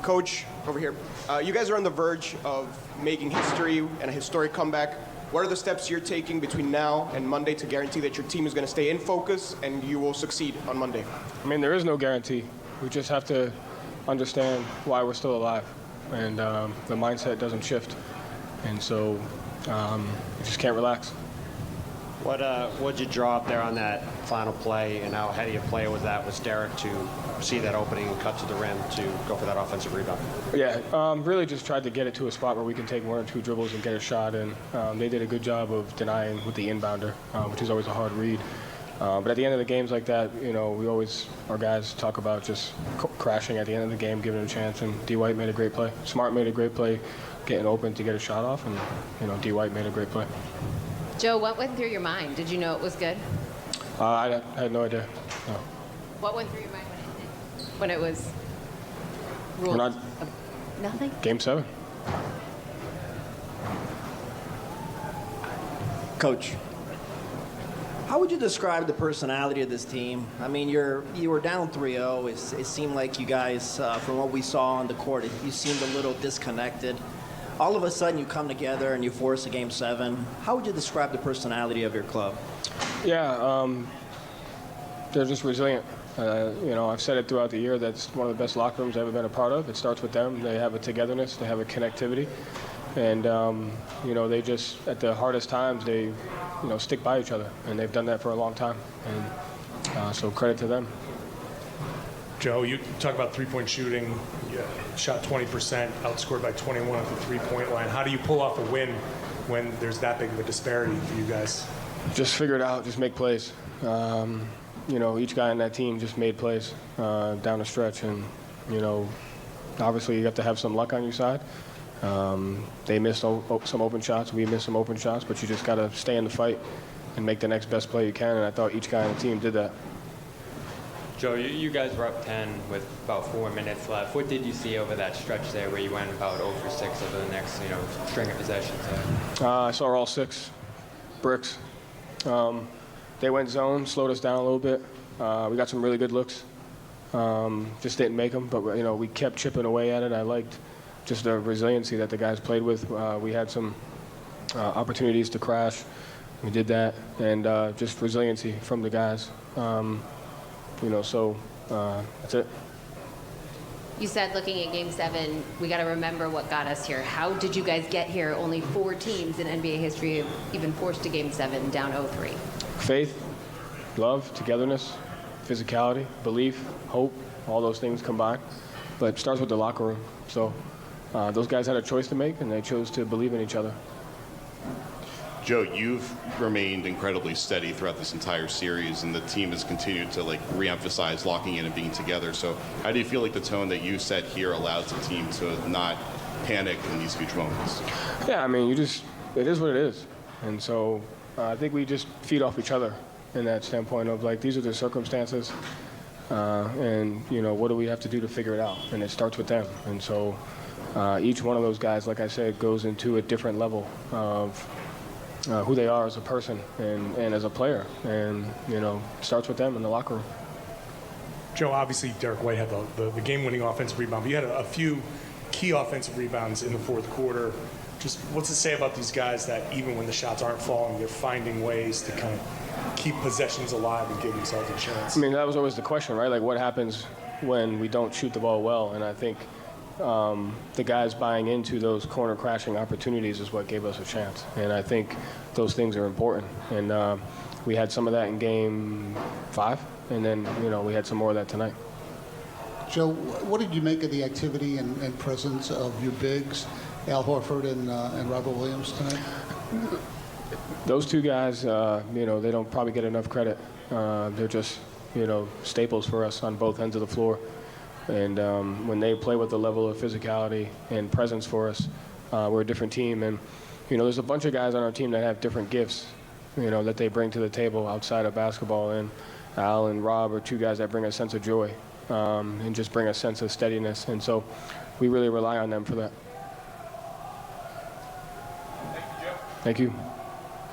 Coach, over here. You guys are on the verge of making history and a historic comeback. What are the steps you're taking between now and Monday to guarantee that your team is going to stay in focus and you will succeed on Monday? I mean, there is no guarantee. We just have to understand why we're still alive, and the mindset doesn't shift, and so you just can't relax. What'd you draw up there on that final play, and how heady a play was that? Was Derrick to see that opening and cut to the rim to go for that offensive rebound? Yeah, really just tried to get it to a spot where we can take 1 or 2 dribbles and get a shot, and they did a good job of denying with the inbounder, which is always a hard read. But at the end of the games like that, our guys talk about just crashing at the end of the game, giving it a chance, and D. White made a great play. Smart made a great play, getting open to get a shot off, and D. White made a great play. Joe, what went through your mind? Did you know it was good? I had no idea. No. What went through your mind when it was ruled? Nothing? Game 7. Coach, how would you describe the personality of this team? I mean, you were down 3-0. It seemed like you guys, from what we saw on the court, you seemed a little disconnected. All of a sudden, you come together and you force a Game 7. How would you describe the personality of your club? Yeah, they're just resilient. I've said it throughout the year. That's one of the best locker rooms I've ever been a part of. It starts with them. They have a togetherness. They have a connectivity. And, they just, at the hardest times, they, stick by each other. And they've done that for a long time. And so credit to them. Joe, you talk about three-point shooting. You shot 20%, outscored by 21 at the three-point line. How do you pull off a win when there's that big of a disparity for you guys? Just figure it out. Just make plays. Each guy on that team just made plays down the stretch. And, obviously you have to have some luck on your side. They missed some open shots. We missed some open shots. But you just got to stay in the fight and make the next best play you can. And I thought each guy on the team did that. Joe, you guys were up 10 with about 4 minutes left. What did you see over that stretch there where you went about 0 for 6 over the next, string of possessions there? I saw all 6 bricks. They went zone, slowed us down a little bit. We got some really good looks. Just didn't make them, but we kept chipping away at it. I liked just the resiliency that the guys played with. We had some opportunities to crash. We did that, and just resiliency from the guys. That's it. You said looking at Game 7, we got to remember what got us here. How did you guys get here? Only 4 teams in NBA history have even forced a Game 7 down 0-3. Faith, love, togetherness, physicality, belief, hope, all those things combined. But it starts with the locker room. So those guys had a choice to make, and they chose to believe in each other. Joe, you've remained incredibly steady throughout this entire series, and the team has continued to re-emphasize locking in and being together. So how do you feel like the tone that you set here allows the team to not panic in these huge moments? Yeah, I mean, it is what it is. And so I think we just feed off each other in that standpoint of these are the circumstances, and what do we have to do to figure it out? And it starts with them. And so each one of those guys, like I said, goes into a different level of who they are as a person and as a player, and starts with them in the locker room. Joe, obviously Derrick White had the game-winning offensive rebound, but you had a few key offensive rebounds in the fourth quarter. Just what's it say about these guys that even when the shots aren't falling, they're finding ways to kind of keep possessions alive and give themselves a chance? I mean, that was always the question, right? What happens when we don't shoot the ball well? And I think the guys buying into those corner crashing opportunities is what gave us a chance. And I think those things are important. And we had some of that in Game 5, and then we had some more of that tonight. Joe, what did you make of the activity and presence of your bigs, Al Horford and Robert Williams tonight? Those 2 guys, they don't probably get enough credit. They're just, staples for us on both ends of the floor. And when they play with the level of physicality and presence for us, we're a different team. And, there's a bunch of guys on our team that have different gifts, that they bring to the table outside of basketball. And Al and Rob are 2 guys that bring a sense of joy and just bring a sense of steadiness. And so we really rely on them for that. Thank you, Joe. Thank you.